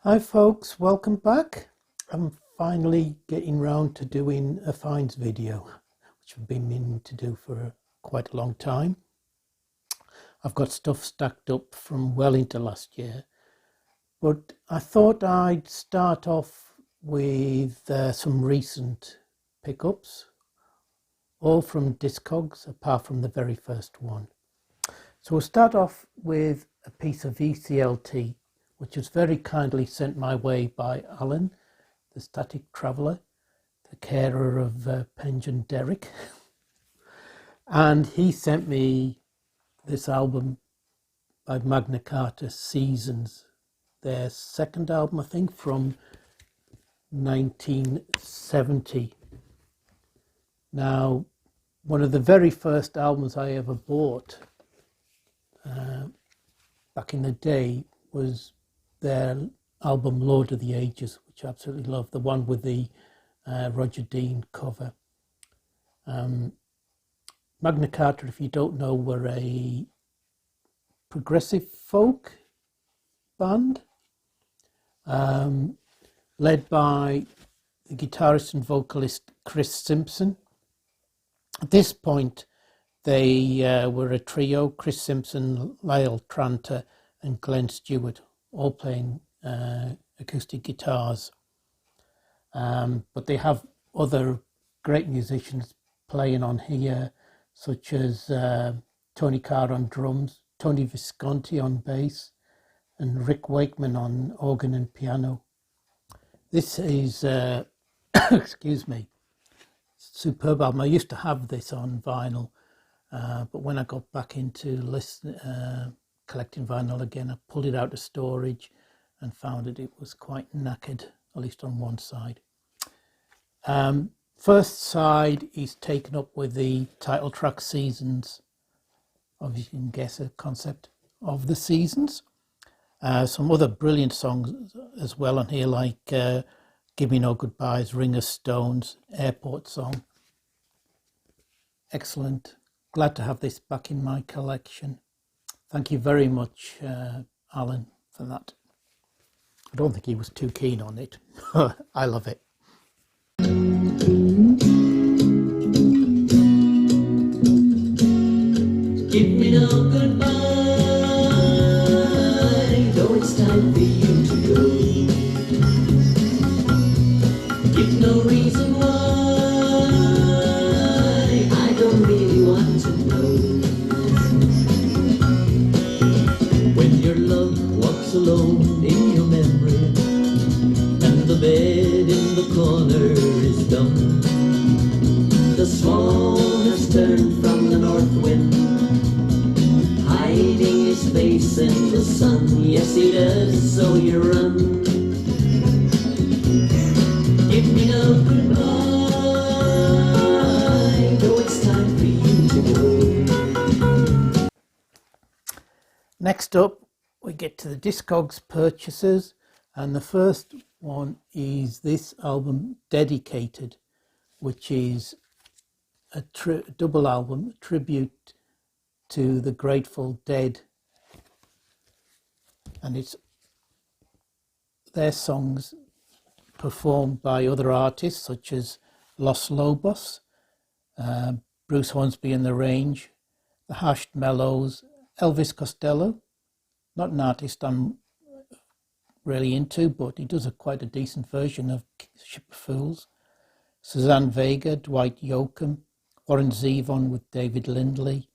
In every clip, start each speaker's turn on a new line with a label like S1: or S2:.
S1: Hi folks, welcome back. I'm finally getting round to doing a finds video, which I've been meaning to do for quite a long time. I've got stuff stacked up from well into last year, but I thought I'd start off with some recent pickups, all from Discogs, apart from the very first one. So we'll start off with a piece of VCLT, which was very kindly sent my way by Alan, the Static Traveller, the carer of Penge and Derek. And he sent me this album by Magna Carta, Seasons, their second album, I think, from 1970. Now, one of the very first albums I ever bought back in the day was their album Lord of the Ages, which I absolutely love, the one with the Roger Dean cover. Magna Carta, if you don't know, were a progressive folk band led by the guitarist and vocalist Chris Simpson. At this point, they were a trio: Chris Simpson, Lyle Tranter and Glenn Stewart, all playing acoustic guitars. But they have other great musicians playing on here, such as Tony Carr on drums, Tony Visconti on bass, and Rick Wakeman on organ and piano. This is, excuse me, superb album. I used to have this on vinyl, but when I got back into collecting vinyl again, I pulled it out of storage and found that it was quite knackered, at least on one side. First side is taken up with the title track Seasons. Obviously you can guess a concept of the seasons. Some other brilliant songs as well on here, like Give Me No Goodbyes, Ring of Stones, Airport Song. Excellent. Glad to have this back in my collection. Thank you very much, Alan, for that. I don't think he was too keen on it. I love it.
S2: Give me no goodbye, though it's time for you to go. Give no reason why, I don't really want to know. When your love walks alone in your memory, and the bed in the corner is dumb, the swan has turned from the north wind, hiding his face in the sun. Yes, he does, so you run. Give me no goodbye, though it's time for you to go.
S1: Next up, we get to the Discogs purchases, and the first one is this album, Dedicated, which is a double album, a tribute to the Grateful Dead, and it's their songs performed by other artists such as Los Lobos, Bruce Hornsby and the Range, the Hashed Mellows, Elvis Costello, not an artist I'm really into, but he does quite a decent version of Ship of Fools, Suzanne Vega, Dwight Yoakam, Warren Zevon with David Lindley,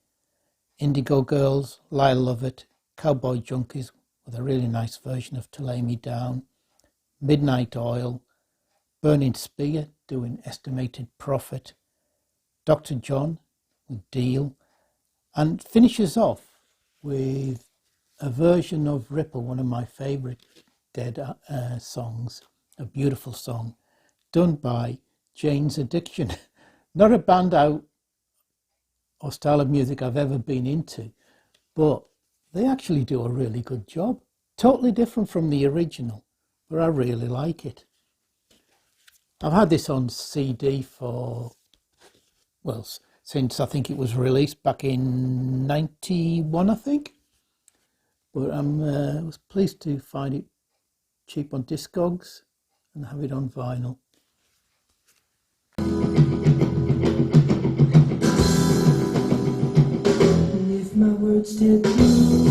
S1: Indigo Girls, Lyle Lovett, Cowboy Junkies with a really nice version of To Lay Me Down, Midnight Oil, Burning Spear doing Estimated Profit, Dr. John with Deal, and finishes off with a version of Ripple, one of my favourite Dead songs, a beautiful song, done by Jane's Addiction. Not a band out or style of music I've ever been into, but they actually do a really good job. Totally different from the original, but I really like it. I've had this on CD for, well, since I think it was released back in 91, I think. But I was pleased to find it cheap on Discogs and have it on vinyl.
S2: If my words did blue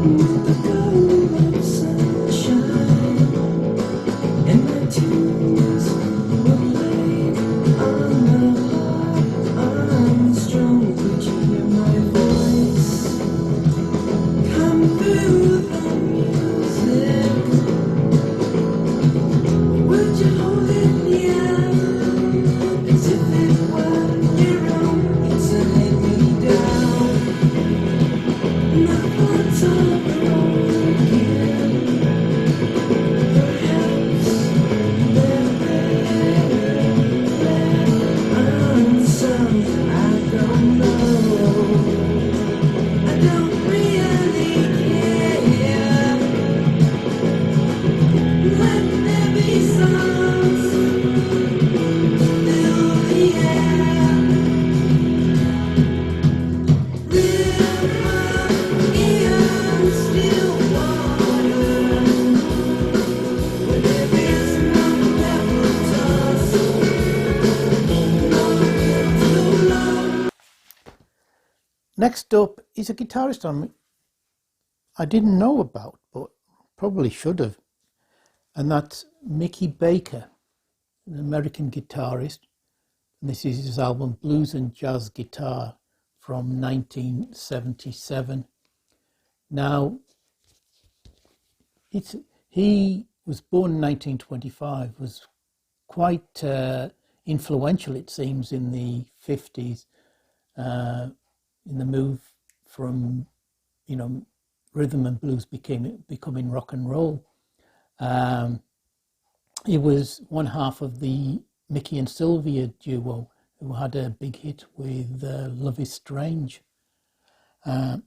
S2: with the color of sunshine, and my tunes were played on the harp unstrung, could you hear my voice come through the music? Would you hold it near as if it were your own? It's a lay me down. My thoughts are broken. Perhaps they're better unsung. I don't know. I don't really care. Let there be songs fill the air. River, eons, still water, where there is no level toss, no wind to blow.
S1: Next up is a guitarist I didn't know about, but probably should have, and that's Mickey Baker, an American guitarist. And this is his album Blues and Jazz Guitar from 1977. Now, he was born in 1925, was quite influential, it seems, in the 50s, in the move from, rhythm and blues becoming rock and roll. He was one half of the Mickey and Sylvia duo, who had a big hit with Love is Strange. But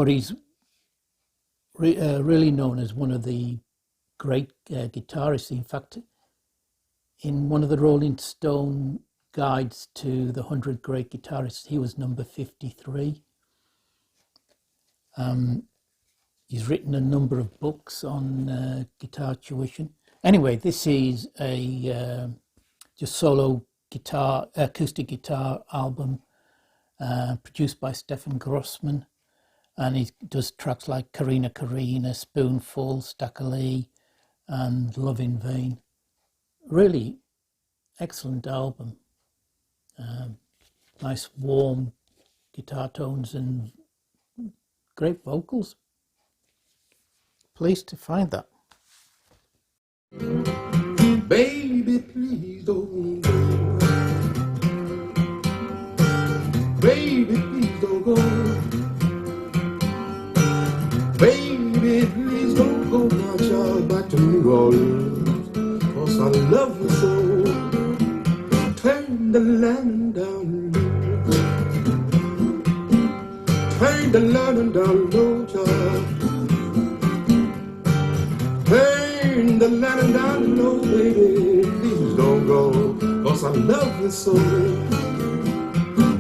S1: he's really known as one of the great guitarists. In fact, in one of the Rolling Stone guides to the 100 great guitarists, he was number 53. He's written a number of books on guitar tuition. Anyway, this is a just solo guitar, acoustic guitar album produced by Stefan Grossman, and he does tracks like Carina Carina, Spoonful, Staccalee, and Love in Vain. Really excellent album. Nice warm guitar tones and great vocals. Pleased to find that.
S3: Baby, please don't go. Baby, please don't go. Baby, please don't go, my child, back to New Orleans, 'cause I love you so. Turn the line down low. Turn the line down low, child. Turn the line down low, baby, please don't go, 'cause I love you so.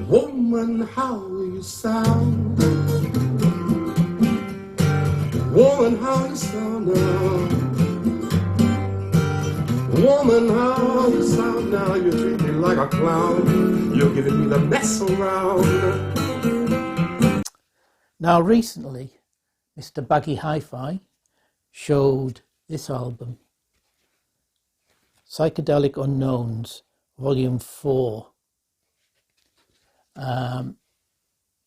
S3: Woman, how you sound. Woman, how you sound now. Woman, how you sound now. You treat me like a clown. You're giving me the mess around.
S1: Now, recently, Mr. Baggy Hi-Fi showed this album, Psychedelic Unknowns, Volume 4. And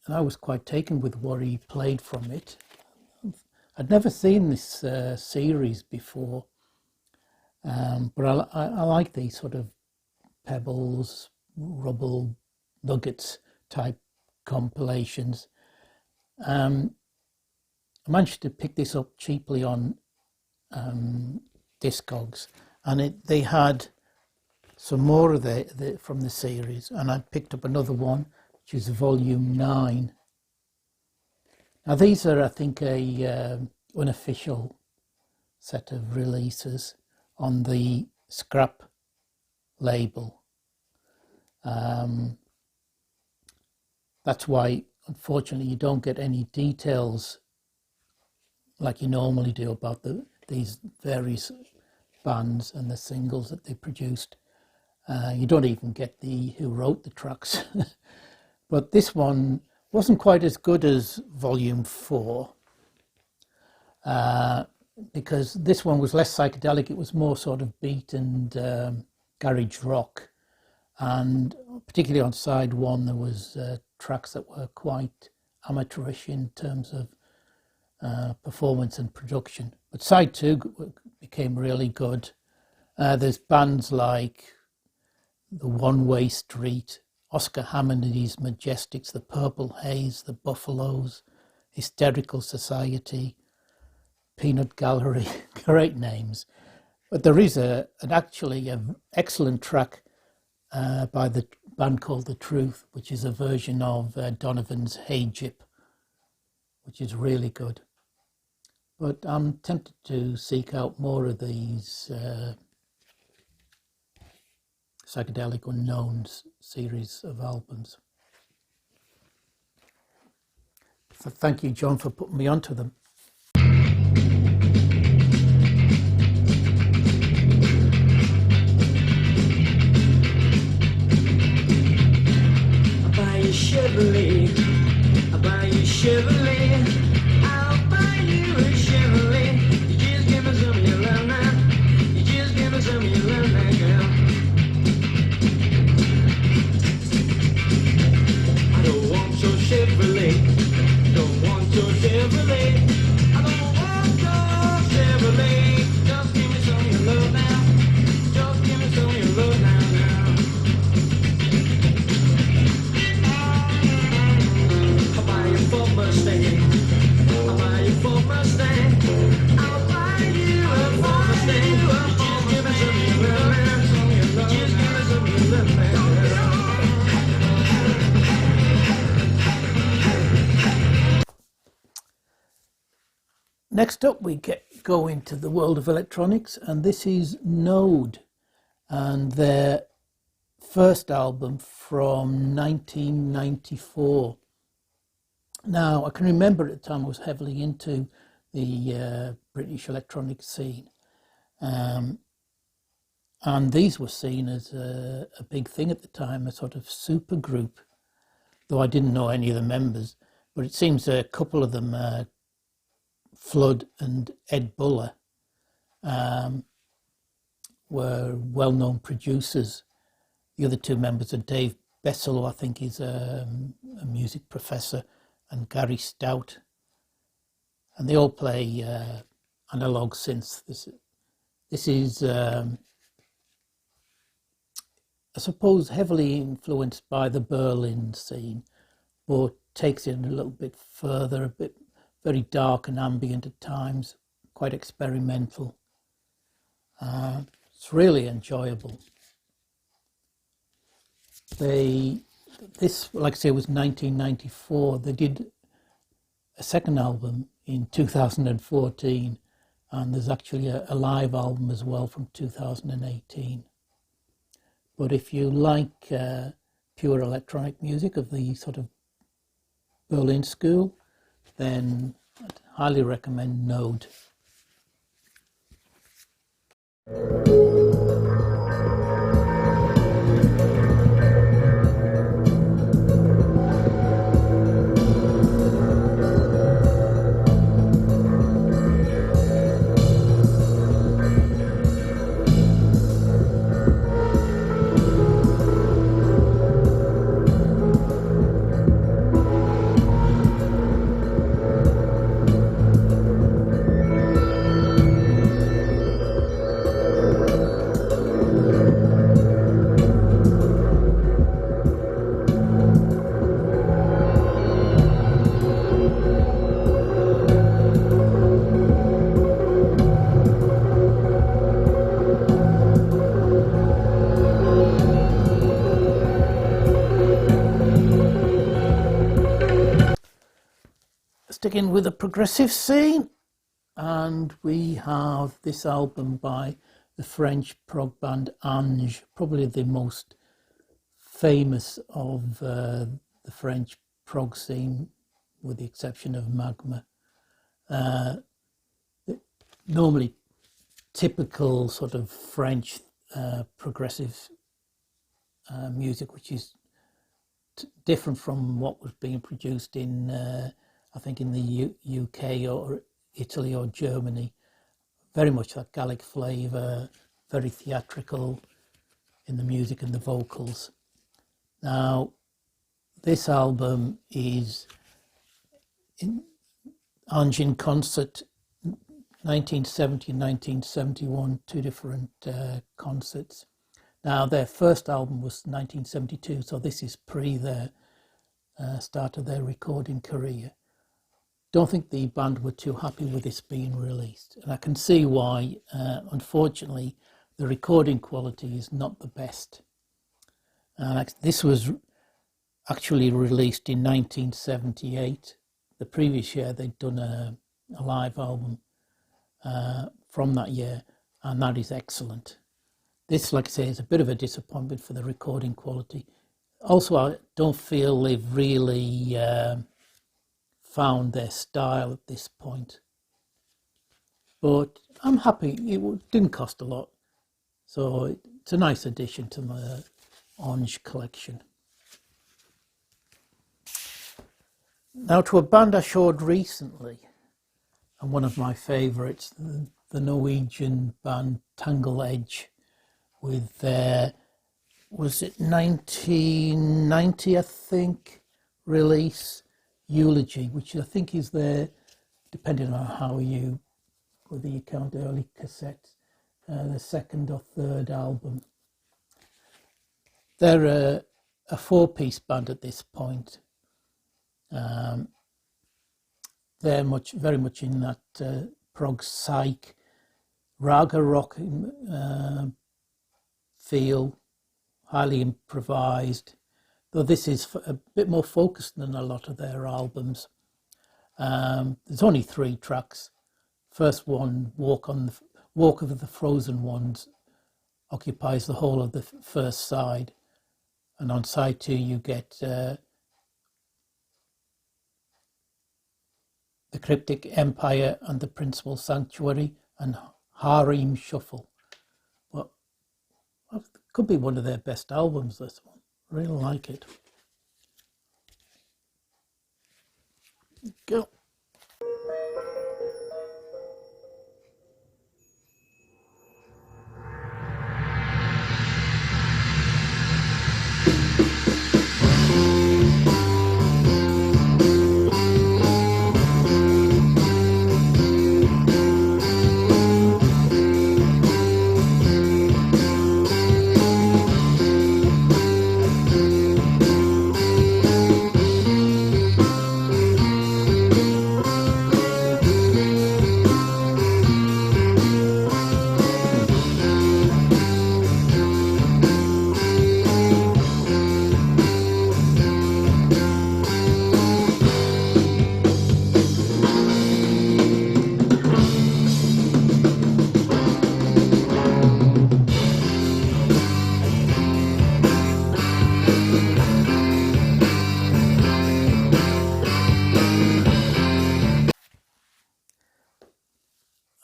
S1: I was quite taken with what he played from it. I'd never seen this series before, but I like these sort of pebbles, rubble, nuggets type compilations. I managed to pick this up cheaply on Discogs, and they had some more of from the series, and I picked up another one, which is Volume 9. Now these are, I think, a unofficial set of releases on the Scrap label. That's why, unfortunately, you don't get any details like you normally do about these various bands and the singles that they produced. You don't even get who wrote the tracks. But this one wasn't quite as good as Volume 4, because this one was less psychedelic. It was more sort of beat and garage rock. And particularly on side 1, there was tracks that were quite amateurish in terms of performance and production. But side 2 became really good. There's bands like the One Way Street, Oscar Hammond and his Majestics, the Purple Haze, the Buffaloes, Hysterical Society, Peanut Gallery, great names. But there is actually an excellent track by the band called The Truth, which is a version of Donovan's Hey Jip, which is really good. But I'm tempted to seek out more of these Psychedelic Unknowns series of albums. So thank you, John, for putting me onto them.
S2: I'll buy you Chevrolet, I'll buy you Chevrolet, I'll buy you a Chevrolet. You just give me some of your love now, you just give me some of your love now, girl. I don't want your Chevrolet, don't want your Chevrolet, I don't want your Chevrolet. Just give me some of your love now, just give me some of your love now, now. I'll buy you a Ford Mustang, I'll buy you a Ford Mustang, I'll buy you a Ford Mustang. Just give me some of your love now, just give me some of your love now.
S1: Next up, we go into the world of electronics, and this is Node and their first album from 1994. Now, I can remember at the time I was heavily into the British electronic scene, and these were seen as a big thing at the time, a sort of super group, though I didn't know any of the members. But it seems a couple of them, Flood and Ed Buller, were well-known producers. The other 2 members are Dave Bessel, who I think is a music professor, and Gary Stout. And they all play analog synths. This is, I suppose, heavily influenced by the Berlin scene, but takes it a little bit further, a bit very dark and ambient at times, quite experimental. It's really enjoyable. This, like I say, was 1994. They did a second album in 2014, and there's actually a live album as well from 2018. But if you like pure electronic music of the sort of Berlin school, then I'd highly recommend Node. Sticking with the progressive scene, and we have this album by the French prog band Ange, probably the most famous of the French prog scene, with the exception of Magma. normally typical sort of French progressive music, which is different from what was being produced in, I think, in the UK or Italy or Germany. Very much that Gallic flavour, very theatrical in the music and the vocals. Now, this album is Ange in concert, 1970 and 1971, two different concerts. Now, their first album was 1972, so this is pre their start of their recording career. Don't think the band were too happy with this being released, and I can see why. Unfortunately, the recording quality is not the best. This was actually released in 1978. The previous year, they'd done a live album from that year, and that is excellent. This, like I say, is a bit of a disappointment for the recording quality. Also, I don't feel they've really found their style at this point. But I'm happy. It didn't cost a lot. So it's a nice addition to my Ange collection. Now to a band I showed recently, and one of my favourites, the Norwegian band Tangle Edge, with their, was it 1990, I think, release, Eulogy, which I think is their, depending on how you, whether you count early cassettes, the second or third album. They're a four-piece band at this point. They're very much in that prog psych, raga rock feel, highly improvised, though this is a bit more focused than a lot of their albums. There's only 3 tracks. First one, Walk Over the Frozen Ones, occupies the whole of the first side. And on side 2 you get the Cryptic Empire and the Principal Sanctuary and Harem Shuffle. Well, it could be one of their best albums, this one. Really like it. Go.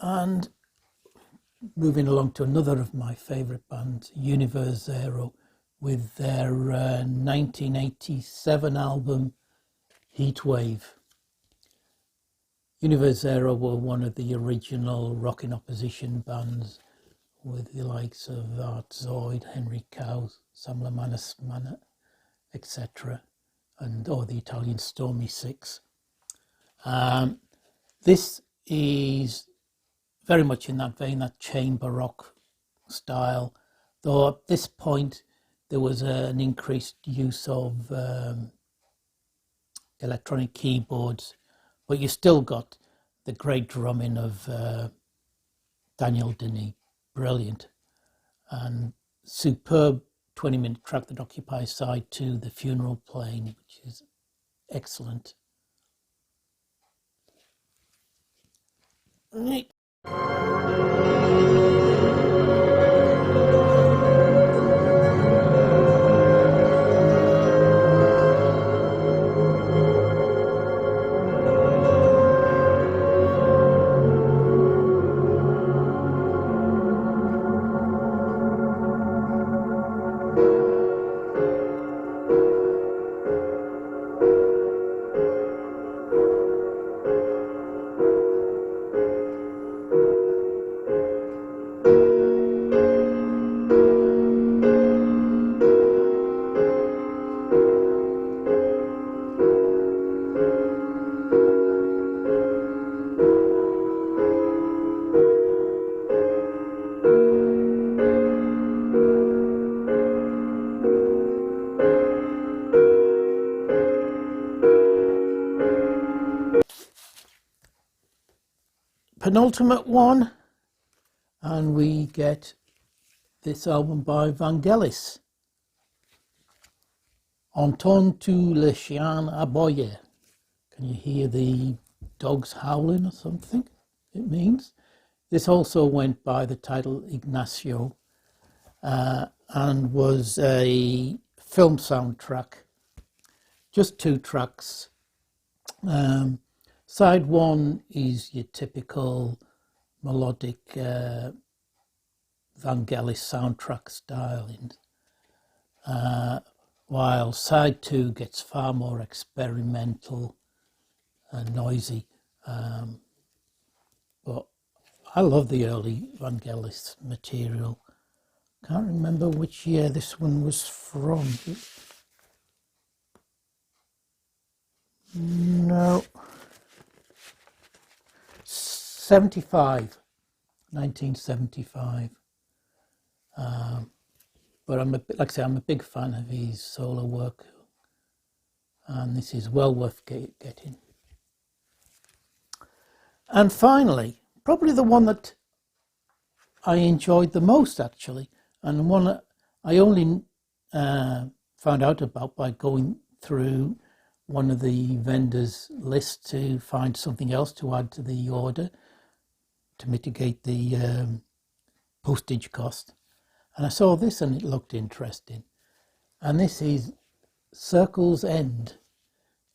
S1: And moving along to another of my favourite bands, Universe Zero, with their 1987 album, Heatwave. Universe Zero were one of the original rock in opposition bands with the likes of Art Zoid, Henry Cow, Sam Lamanis, etc. and the Italian Stormy Six. This is very much in that vein, that chamber rock style, though at this point there was an increased use of electronic keyboards, but you still got the great drumming of Daniel Denis, brilliant, and superb 20-minute track that occupies side 2, The Funeral Plane, which is excellent. Right. penultimate one, and we get this album by Vangelis, Entends tu le chien aboyer? Can you hear the dogs howling or something? It means. This also went by the title Ignacio, and was a film soundtrack. Just 2 tracks. Side 1 is your typical melodic Vangelis soundtrack styling, while side 2 gets far more experimental and noisy. But I love the early Vangelis material. Can't remember which year this one was from. No. 1975. But like I say, I'm a big fan of his solo work, and this is well worth getting. And finally, probably the one that I enjoyed the most, actually, and one that I only found out about by going through one of the vendors' lists to find something else to add to the order to mitigate the postage cost. And I saw this and it looked interesting. And this is Circle's End,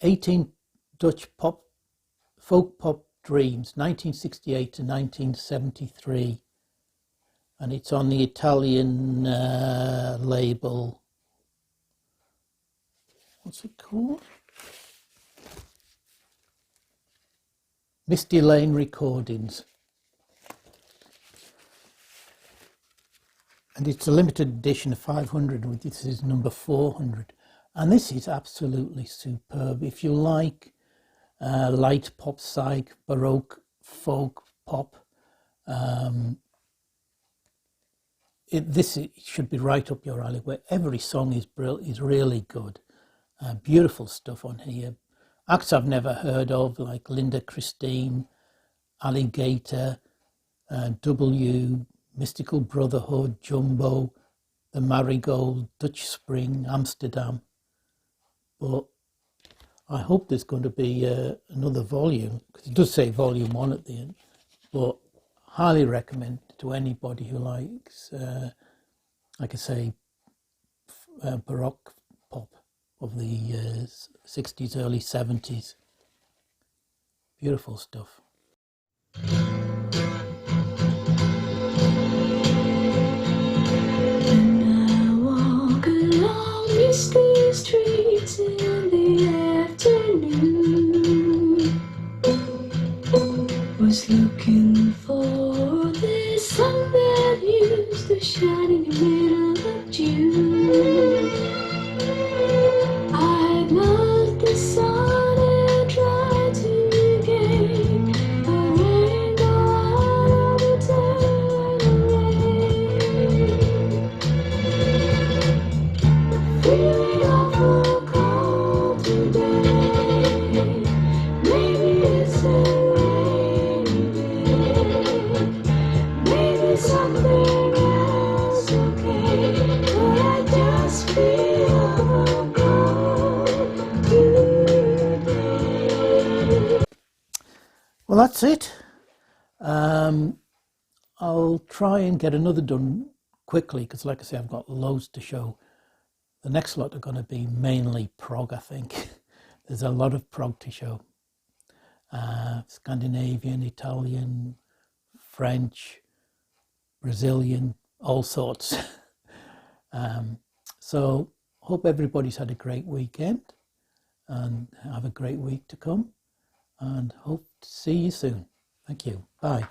S1: 18 Dutch folk pop dreams, 1968 to 1973. And it's on the Italian label. What's it called? Misty Lane Recordings. And it's a limited edition of 500, this is number 400. And this is absolutely superb. If you like light pop, psych, baroque, folk pop, it should be right up your alley, where every song is really good. Beautiful stuff on here. Acts I've never heard of, like Linda Christine, Alligator, W, Mystical Brotherhood, Jumbo, The Marigold, Dutch Spring, Amsterdam. But I hope there's going to be another volume, because it does say volume 1 at the end. But highly recommend to anybody who likes, like I say, baroque pop of the 60s, early 70s. Beautiful stuff.
S4: When I walk along misty streets in the afternoon, was looking for the sun that used to shine in the middle of June. I loved the sun and tried to gain a rainbow out of the turning rain. Feeling awful cold today. Maybe it's a rainy day. Maybe something else okay. But I just feel cold today.
S1: Well, that's it. I'll try and get another done quickly, because like I say, I've got loads to show. The next lot are going to be mainly prog, I think. There's a lot of prog to show. Scandinavian, Italian, French, Brazilian, all sorts. So hope everybody's had a great weekend and have a great week to come, and hope to see you soon. Thank you. Bye.